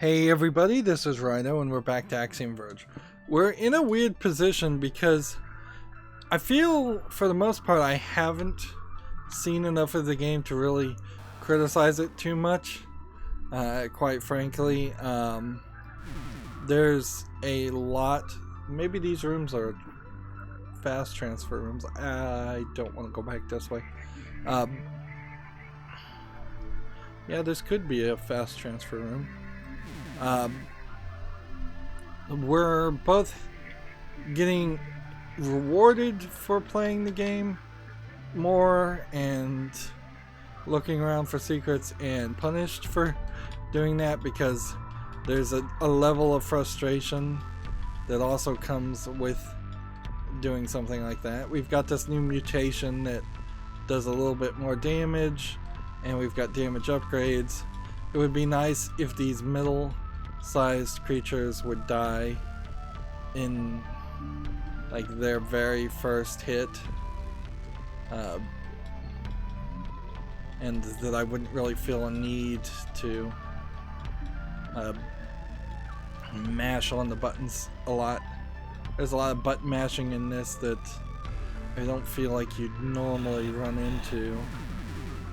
Hey everybody, this is Rydo and we're back to Axiom Verge. We're in a weird position because I feel for the most part I haven't seen enough of the game to really criticize it too much. Quite frankly, there's a lot, maybe these rooms are fast transfer rooms. I don't want to go back this way. Yeah, this could be a fast transfer room. We're both getting rewarded for playing the game more and looking around for secrets, and punished for doing that because there's a level of frustration that also comes with doing something like that. We've got this new mutation that does a little bit more damage, and we've got damage upgrades. It would be nice if these middle-sized creatures would die in like their very first hit, and that I wouldn't really feel a need to mash on the buttons a lot. There's a lot of button mashing in this that I don't feel like you'd normally run into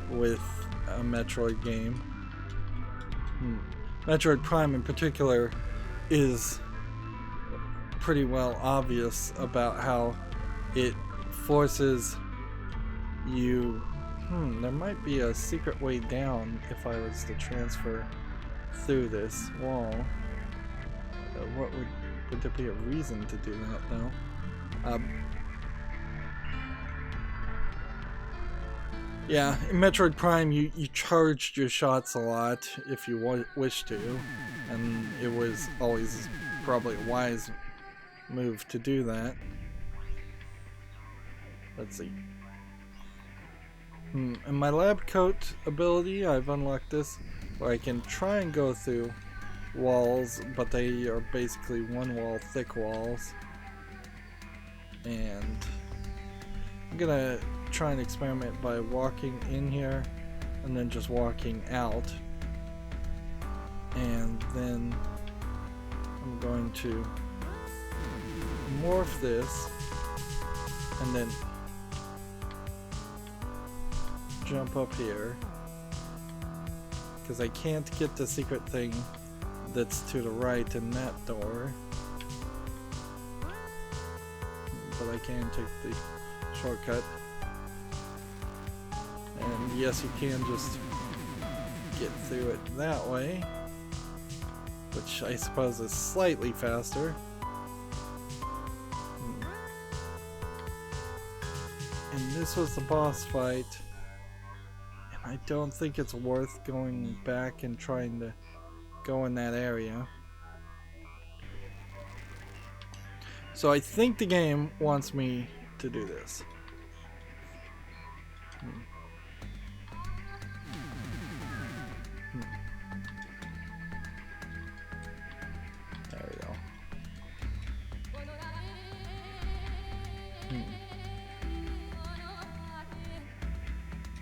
with a Metroid game. Metroid Prime in particular is pretty well obvious about how it forces you. There might be a secret way down if I was to transfer through this wall. What would there be a reason to do that though? Yeah, in Metroid Prime you charged your shots a lot if you wish to, and it was always probably a wise move to do that. Let's see. In my lab coat ability, I've unlocked this where I can try and go through walls, but they are basically one wall thick walls. And I'm gonna try and experiment by walking in here and then just walking out, and then I'm going to morph this and then jump up here because I can't get the secret thing that's to the right in that door, but I can take the shortcut. And yes, you can just get through it that way, which I suppose is slightly faster. And this was the boss fight, and I don't think it's worth going back and trying to go in that area. So I think the game wants me to do this. There we go.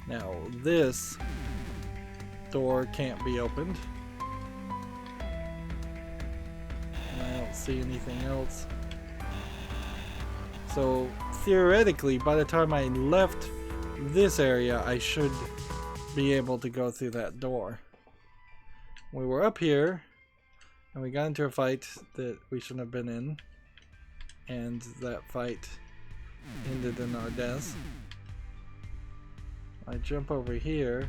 Now this door can't be opened. I don't see anything else. So theoretically, by the time I left this area, I should be able to go through that door. We were up here and we got into a fight that we shouldn't have been in, and that fight ended in our deaths. I jump over here,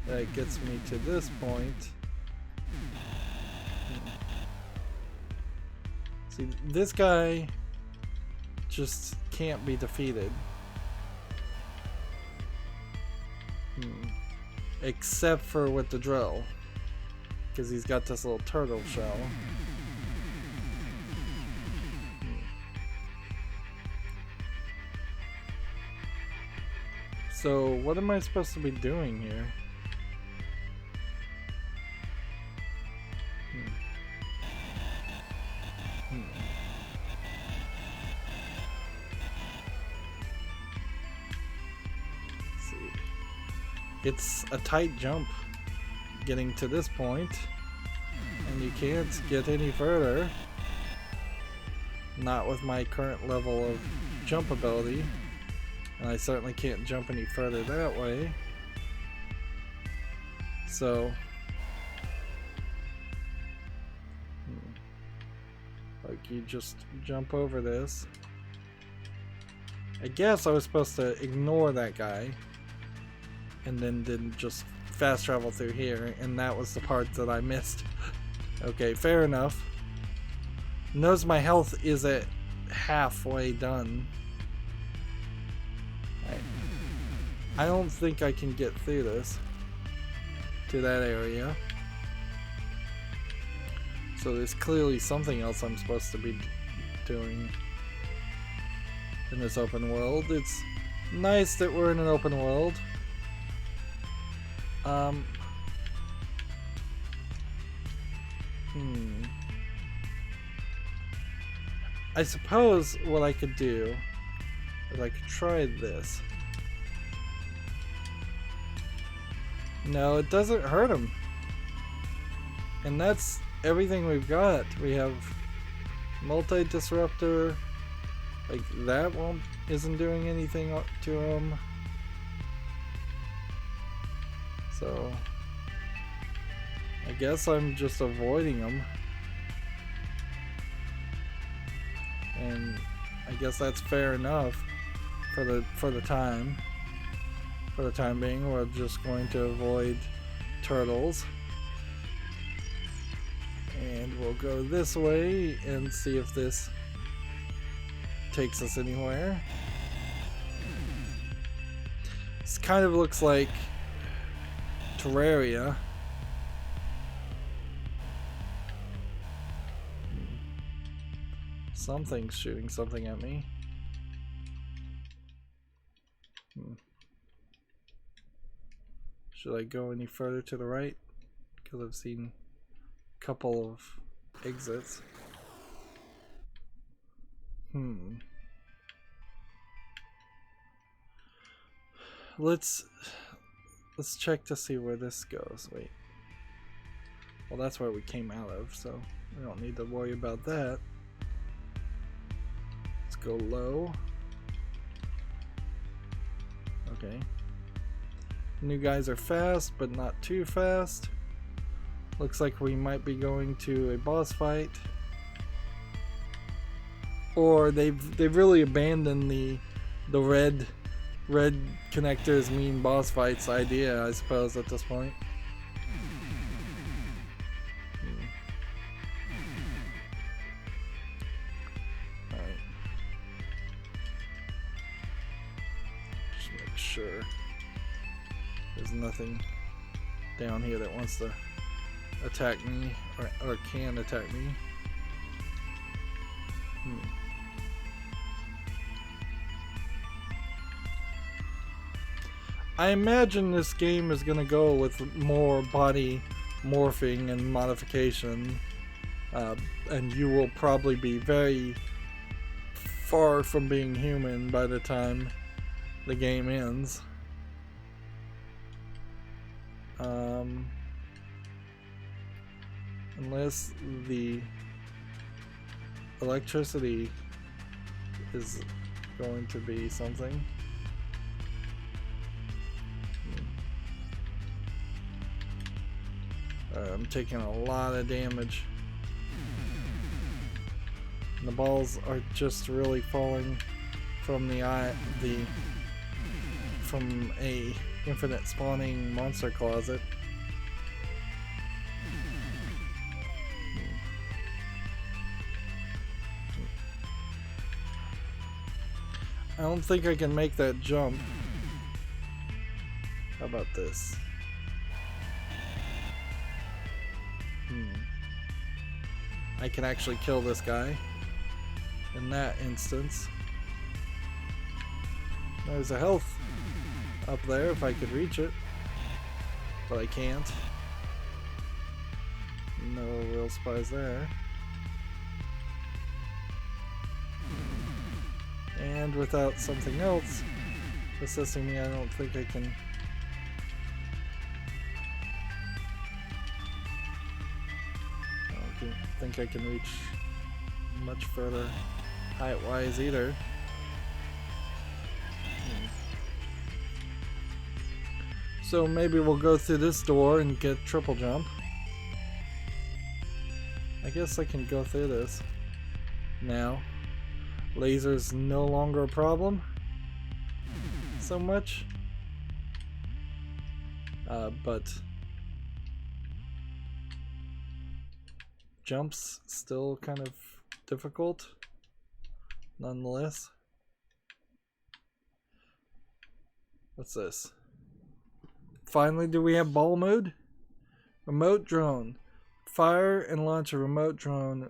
that gets me to this point. See, this guy just can't be defeated. Except for with the drill, because he's got this little turtle shell. So what am I supposed to be doing here? Let's see. It's a tight jump getting to this point, and you can't get any further. Not with my current level of jump ability. And I certainly can't jump any further that way. So... like, you just jump over this. I guess I was supposed to ignore that guy. And then just fast travel through here. And that was the part that I missed. Okay, fair enough. Notice my health is at halfway done. I don't think I can get through this to that area. So there's clearly something else I'm supposed to be doing in this open world. It's nice that we're in an open world. I suppose what I could do is I could try this. No, it doesn't hurt him. And that's everything we've got. We have multi-disruptor. Like, that isn't doing anything to him. So I guess I'm just avoiding him. And I guess that's fair enough for the time. For the time being, we're just going to avoid turtles. And we'll go this way and see if this takes us anywhere. This kind of looks like Terraria. Something's shooting something at me. Should I go any further to the right? Because I've seen a couple of exits. Let's check to see where this goes. Wait. Well, that's where we came out of, so we don't need to worry about that. Let's go low. Okay. New guys are fast, but not too fast. Looks like we might be going to a boss fight. Or they've really abandoned the red connectors mean boss fights idea, I suppose, at this point. Alright. Just make sure there's nothing down here that wants to attack me or can attack me. I imagine this game is going to go with more body morphing and modification, and you will probably be very far from being human by the time the game ends. Unless the electricity is going to be something. I'm taking a lot of damage. And the balls are just really falling from from a infinite spawning monster closet. I don't think I can make that jump. How about this? I can actually kill this guy in that instance. There's a health up there if I could reach it, but I can't. No real spies there. And without something else assisting me, I don't think I can. think I can reach much further height-wise either. So maybe we'll go through this door and get triple jump. I guess I can go through this now. Laser's no longer a problem so much. But jumps still kind of difficult nonetheless. What's this? Finally, do we have ball mode? Remote drone. Fire and launch a remote drone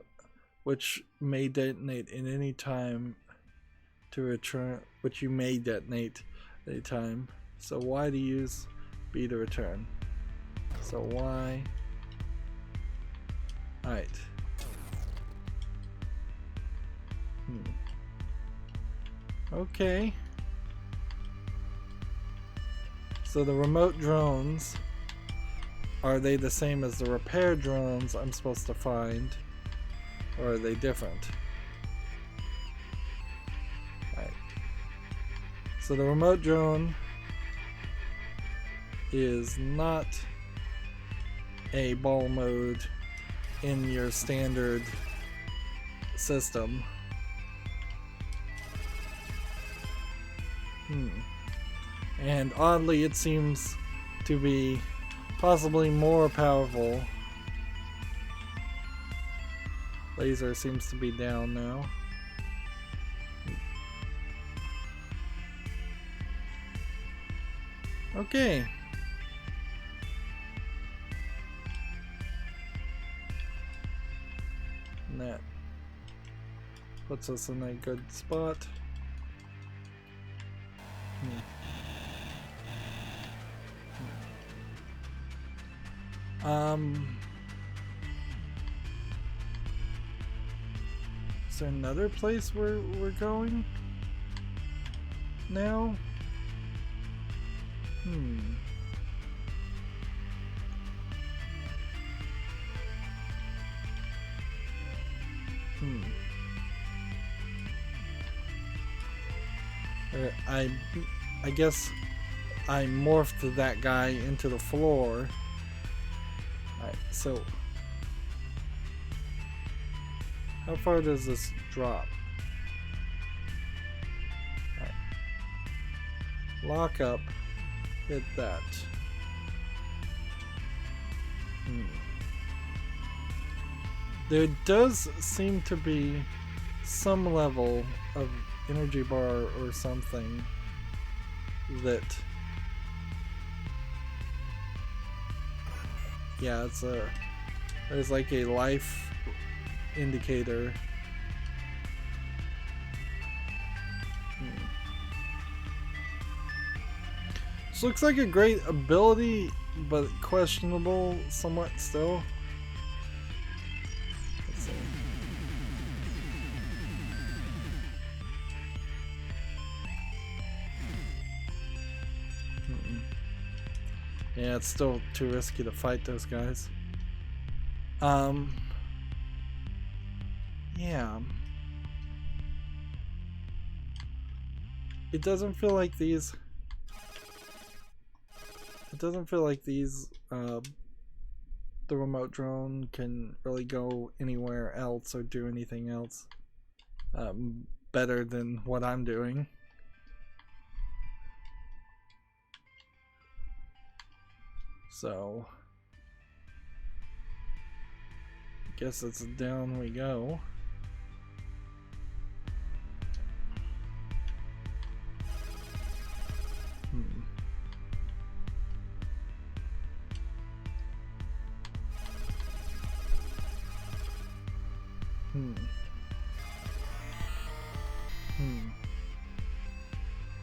which may detonate in any time to return, which you may detonate at any time. So Y to use, B to return. So Y. Alright. Okay. So the remote drones, are they the same as the repair drones I'm supposed to find? Or are they different? Alright. So the remote drone is not a ball mode in your standard system. And oddly, it seems to be possibly more powerful. Laser seems to be down now. Okay. And that puts us in a good spot. Is there another place where we're going now? I guess I morphed that guy into the floor. Alright, so how far does this drop? Alright. Lock up, hit that. There does seem to be some level of energy bar or something that, yeah, it's there's like a life indicator. This looks like a great ability, but questionable somewhat still. Let's see. Yeah, it's still too risky to fight those guys. Yeah. It doesn't feel like these... the remote drone can really go anywhere else or do anything else better than what I'm doing. So, I guess it's down we go.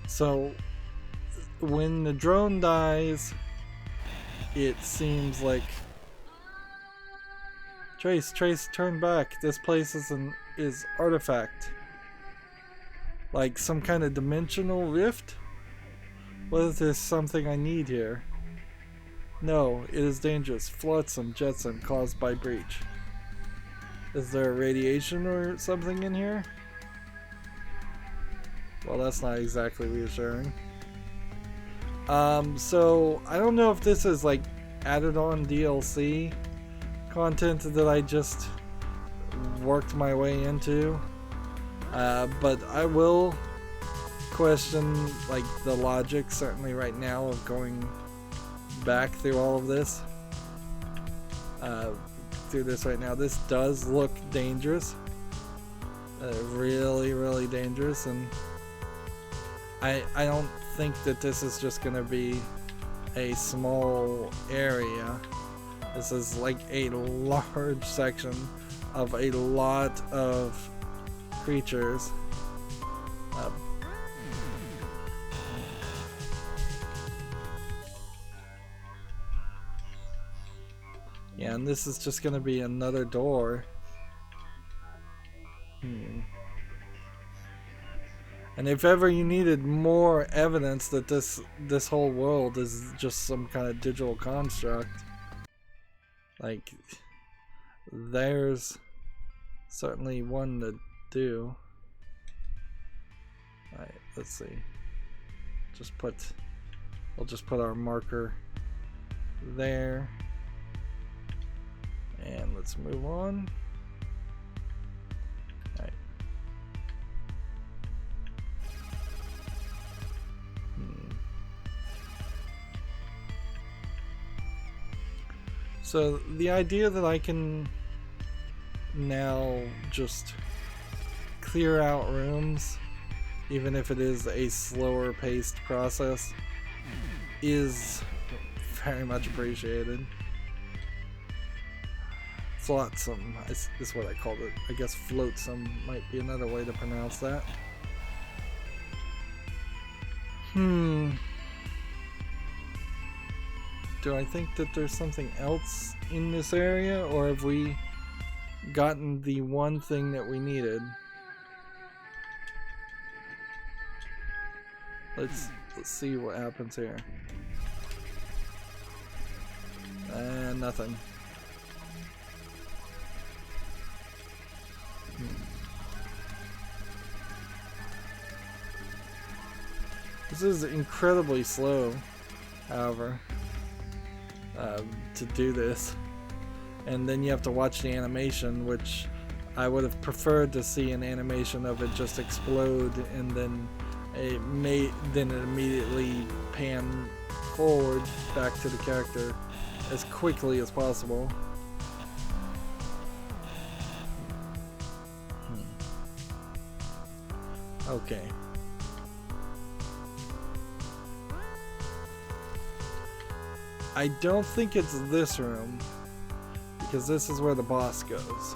So, when the drone dies, it seems like Trace, turn back. This place is artifact. Like some kind of dimensional rift? What if there's something I need here? No, it is dangerous. Flotsam, jetsam caused by breach. Is there radiation or something in here? Well, that's not exactly reassuring. So I don't know if this is like added on DLC content that I just worked my way into, but I will question like the logic certainly right now of going back through all of this. Through this right now, this does look dangerous, really dangerous, and I don't think that this is just gonna be a small area. This is like a large section of a lot of creatures. Yeah, and this is just gonna be another door. And if ever you needed more evidence that this whole world is just some kind of digital construct, like, there's certainly one to do. Alright, let's see. We'll just put our marker there. And let's move on. Alright. So the idea that I can now just clear out rooms, even if it is a slower paced process, is very much appreciated. Flotsam is what I called it. I guess floatsam might be another way to pronounce that. Do I think that there's something else in this area, or have we gotten the one thing that we needed? Let's see what happens here. Nothing. This is incredibly slow, however, to do this. And then you have to watch the animation, which I would have preferred to see an animation of it just explode and then it immediately pan forward back to the character as quickly as possible. Okay. I don't think it's this room, because this is where the boss goes.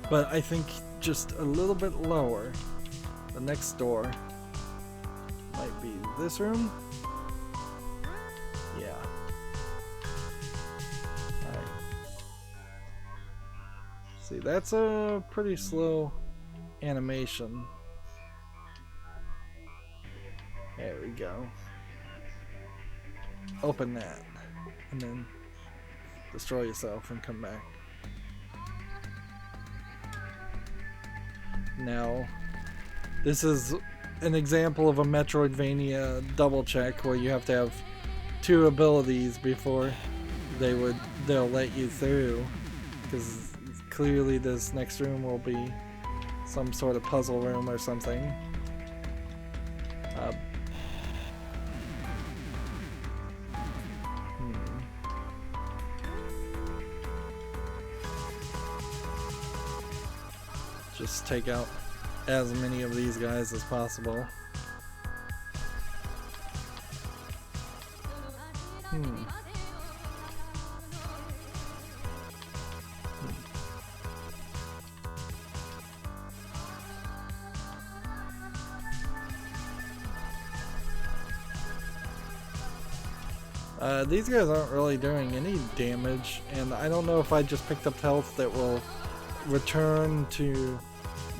But I think just a little bit lower, the next door, might be this room? Yeah. Alright. See, that's a pretty slow animation. There we go. Open that. And then destroy yourself and come back. Now, this is an example of a Metroidvania double check where you have to have two abilities before they'll let you through, because clearly this next room will be some sort of puzzle room or something. Just take out as many of these guys as possible. These guys aren't really doing any damage, and I don't know if I just picked up health that will return to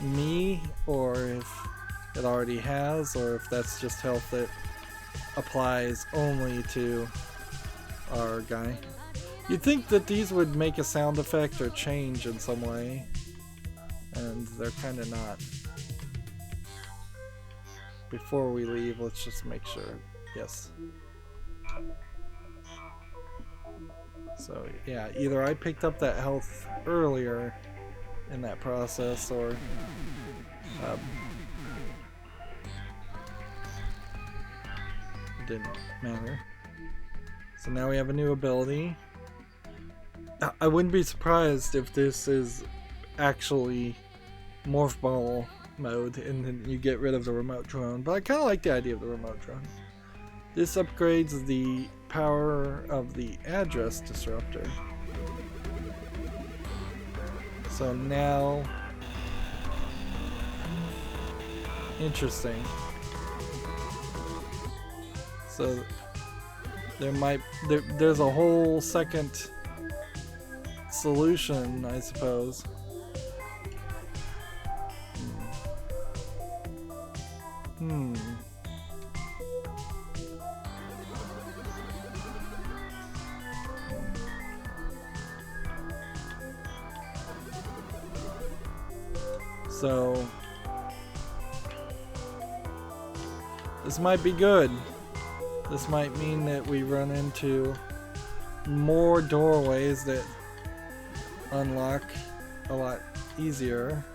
me, or if it already has, or if that's just health that applies only to our guy. You'd think that these would make a sound effect or change in some way. and they're kind of not. Before we leave, let's just make sure. Yes. So yeah, either I picked up that health earlier in that process, or it didn't matter. So now we have a new ability. I wouldn't be surprised if this is actually morph ball mode and then you get rid of the remote drone, but I kind of like the idea of the remote drone. This upgrades the power of the address disruptor. So now, interesting. So there's a whole second solution, I suppose. So this might be good. This might mean that we run into more doorways that unlock a lot easier.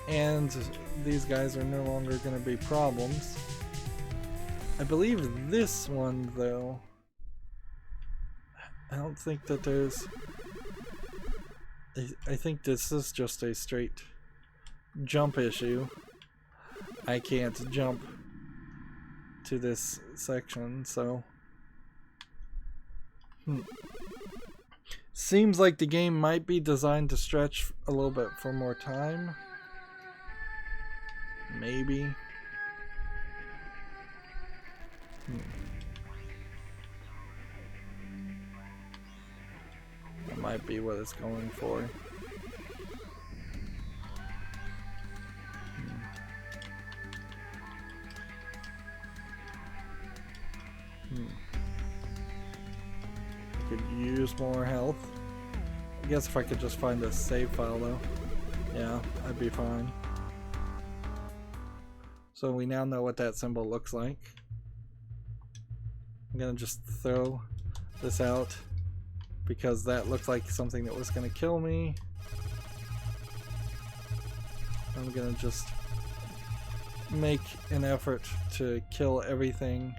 And these guys are no longer going to be problems. I believe this one, though, I don't think that there's... I think this is just a straight jump issue. I can't jump to this section, so... Seems like the game might be designed to stretch a little bit for more time. Maybe. That might be what it's going for. I could use more health. I guess if I could just find a save file though. Yeah, I'd be fine. So we now know what that symbol looks like. I'm gonna just throw this out because that looked like something that was gonna kill me. I'm gonna just make an effort to kill everything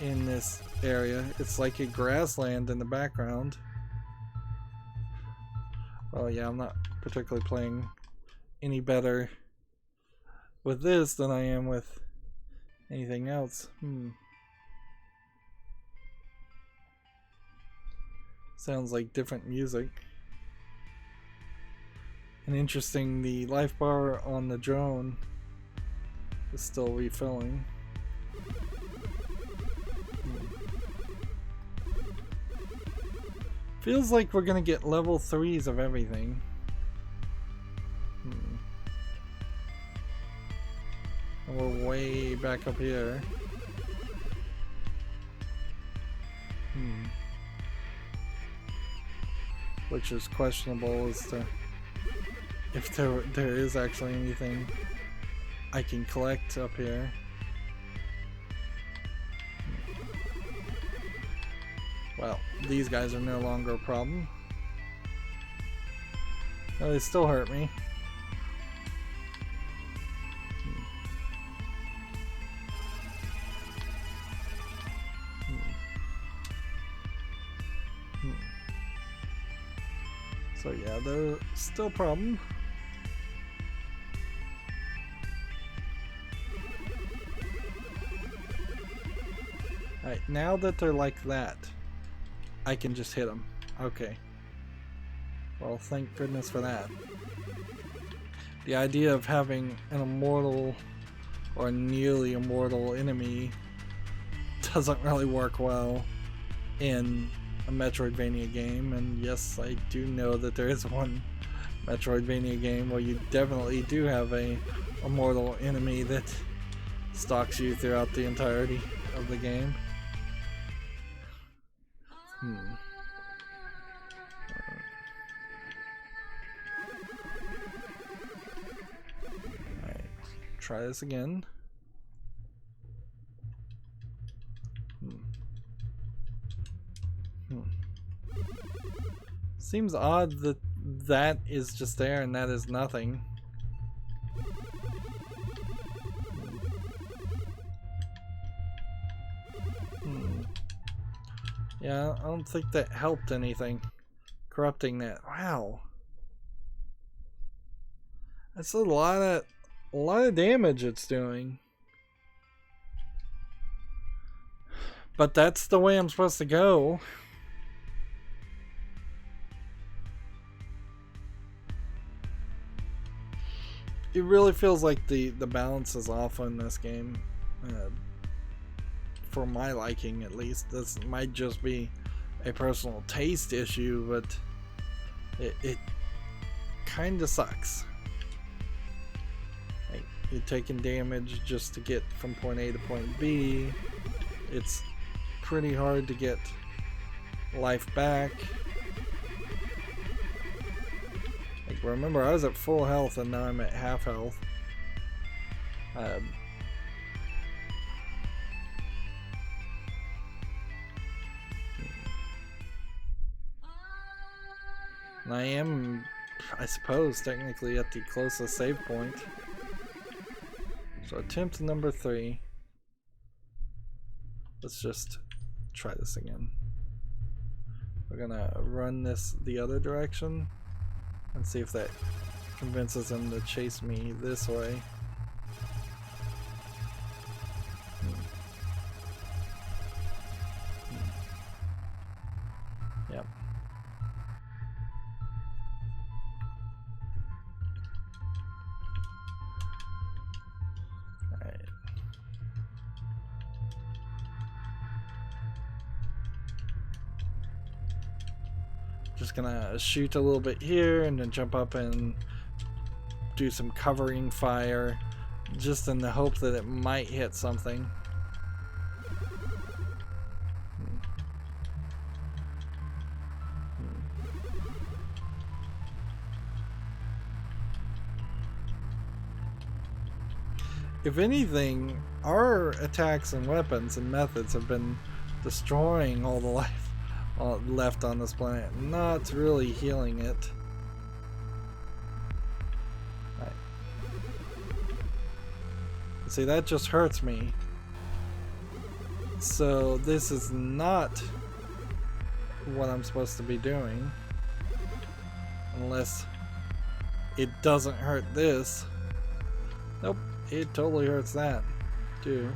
in this area. It's like a grassland in the background. Well, yeah, I'm not particularly playing any better with this than I am with anything else. Sounds like different music. And interesting, the life bar on the drone is still refilling. Feels like we're gonna get level 3s of everything. And we're way back up here. Which is questionable as to if there is actually anything I can collect up here. Well, these guys are no longer a problem. Oh, they still hurt me. So yeah, they're still a problem. Alright, now that they're like that, I can just hit them. Okay. Well, thank goodness for that. The idea of having an immortal or nearly immortal enemy doesn't really work well in a Metroidvania game, and yes, I do know that there is one Metroidvania game where you definitely do have a immortal enemy that stalks you throughout the entirety of the game. try this again. Seems odd that that is just there and that is nothing. Yeah, I don't think that helped anything. Corrupting that. Wow. That's a lot of damage it's doing. But that's the way I'm supposed to go. It really feels like the balance is off in this game. For my liking, at least. This might just be a personal taste issue, but it kind of sucks. Like, you're taking damage just to get from point A to point B. It's pretty hard to get life back. Like, remember, I was at full health and now I'm at half health. And I am, I suppose, technically at the closest save point. So attempt number 3. Let's just try this again. We're gonna run this the other direction and see if that convinces him to chase me this way. Yep. Alright. Just gonna shoot a little bit here and then jump up and do some covering fire, just in the hope that it might hit something. If anything, our attacks and weapons and methods have been destroying all the life left on this planet, not really healing it. Right. See, that just hurts me. So this is not what I'm supposed to be doing, unless it doesn't hurt this. Nope, it totally hurts that too.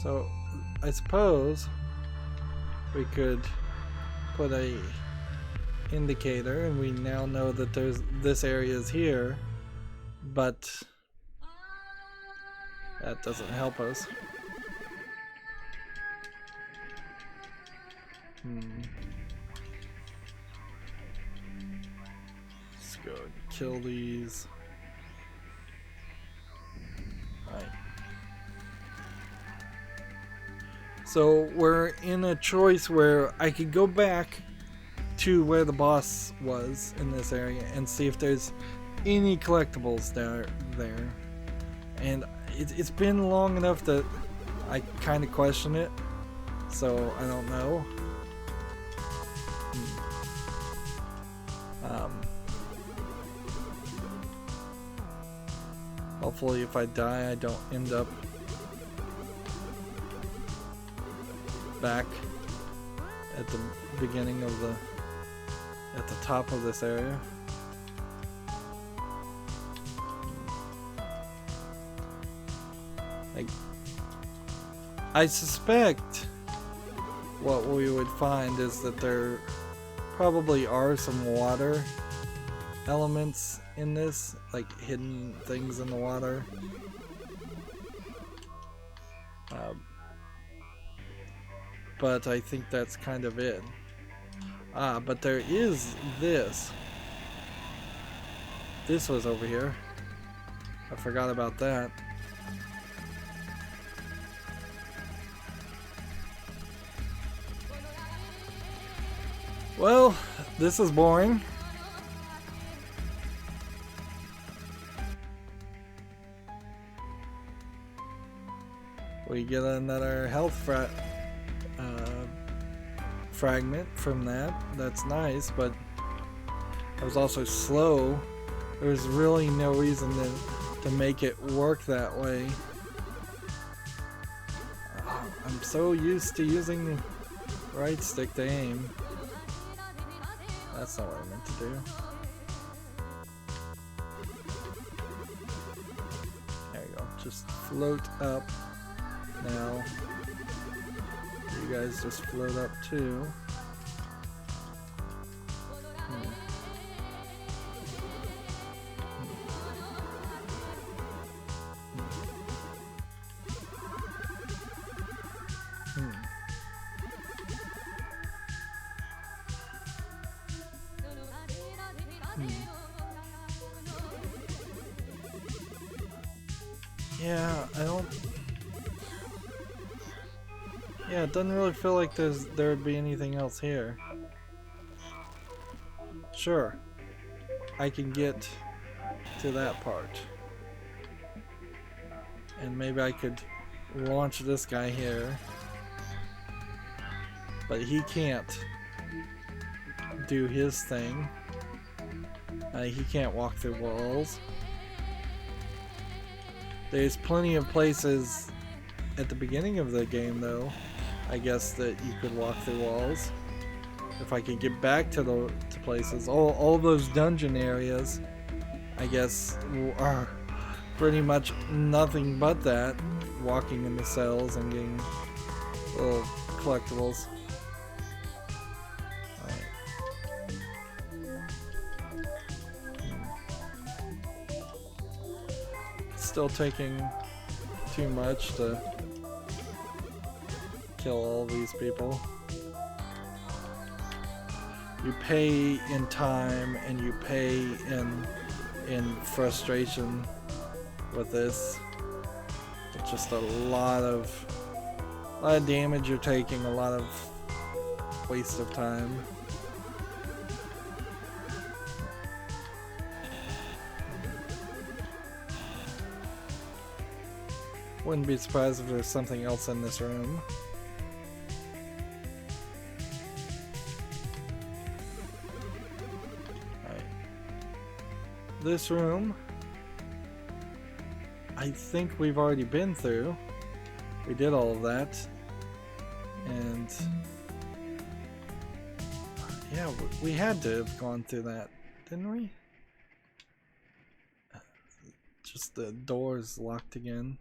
So I suppose we could put a indicator, and we now know that this area is here, but that doesn't help us. Let's go and kill these. Right. So we're in a choice where I could go back to where the boss was in this area and see if there's any collectibles there. And it's been long enough that I kind of question it, so I don't know. Hopefully if I die I don't end up back at the beginning of at the top of this area. I suspect what we would find is that there probably are some water elements in this, like hidden things in the water. But I think that's kind of it. But there is this. This was over here. I forgot about that. Well, this is boring. We get another health fragment from that. That's nice, but it was also slow. There's really no reason to make it work that way. I'm so used to using the right stick to aim. That's not what I meant to do. There you go. Just float up now. You guys just float up too. Yeah, yeah, it doesn't really feel like there would be anything else here. Sure, I can get to that part. And maybe I could launch this guy here. But he can't do his thing. He can't walk through walls. There's plenty of places at the beginning of the game, though, I guess, that you could walk through walls. If I could get back to places, all those dungeon areas, I guess, are pretty much nothing but that. Walking in the cells and getting little collectibles. Still taking too much to kill all these people. You pay in time and you pay in frustration with this. It's just a lot of damage you're taking, a lot of waste of time. Wouldn't be surprised if there's something else in this room. Alright. This room, I think we've already been through. We did all of that. And yeah, we had to have gone through that, didn't we? Just the doors locked again.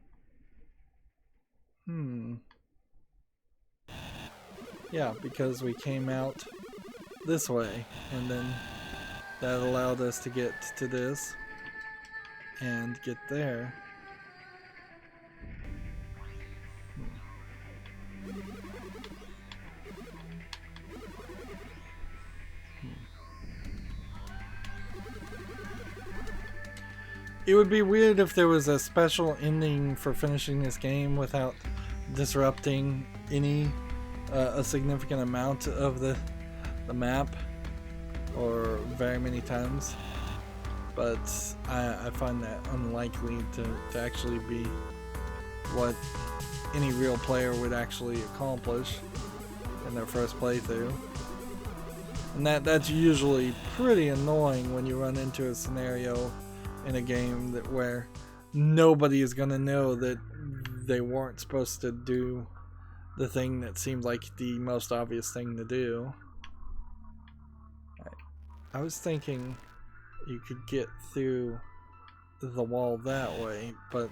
Yeah, because we came out this way, and then that allowed us to get to this and get there. It would be weird if there was a special ending for finishing this game without disrupting any a significant amount of the map, or very many times, but I find that unlikely to actually be what any real player would actually accomplish in their first playthrough. And that's usually pretty annoying when you run into a scenario in a game where nobody is gonna know that they weren't supposed to do the thing that seemed like the most obvious thing to do. I was thinking you could get through the wall that way, but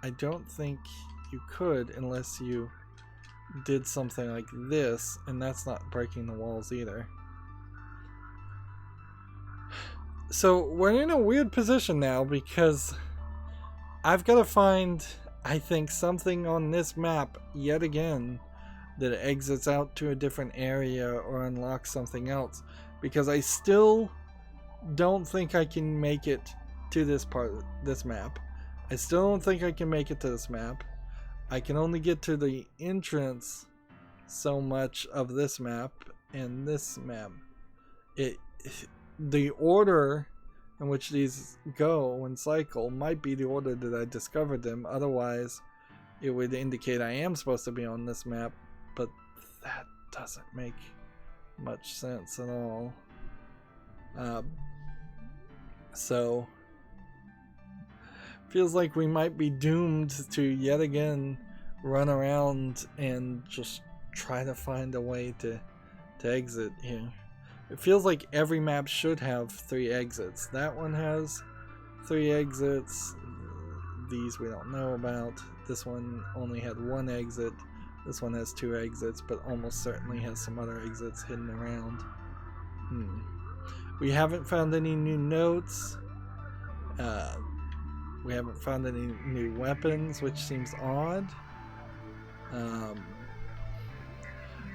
I don't think you could unless you did something like this, and that's not breaking the walls either. So we're in a weird position now because I've got to find, I think, something on this map yet again that exits out to a different area or unlocks something else, because I still don't think I can make it to this part of this map. I still don't think I can make it to this map. I can only get to the entrance so much of this map, and this map. The order in which these go and cycle might be the order that I discovered them. Otherwise, it would indicate I am supposed to be on this map, but that doesn't make much sense at all. So feels like we might be doomed to yet again run around and just try to find a way to exit here. It feels like every map should have 3 exits. That one has 3 exits. These we don't know about. This one only had 1 exit. This one has 2 exits, but almost certainly has some other exits hidden around. We haven't found any new notes. We haven't found any new weapons, which seems odd.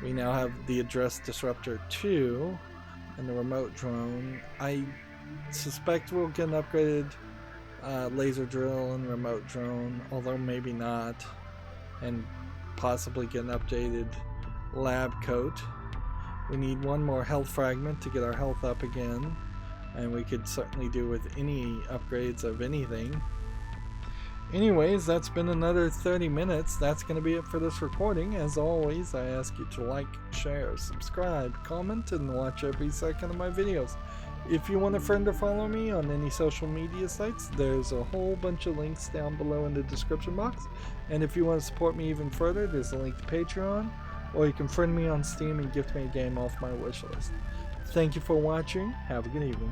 We now have the Address Disruptor 2 and the remote drone. I suspect we'll get an upgraded laser drill and remote drone, although maybe not, and possibly get an updated lab coat. We need 1 more health fragment to get our health up again, and we could certainly do with any upgrades of anything. Anyways, that's been another 30 minutes. That's going to be it for this recording. As always, I ask you to like, share, subscribe, comment, and watch every second of my videos. If you want a friend or follow me on any social media sites, there's a whole bunch of links down below in the description box. And if you want to support me even further, there's a link to Patreon, or you can friend me on Steam and gift me a game off my wishlist. Thank you for watching. Have a good evening.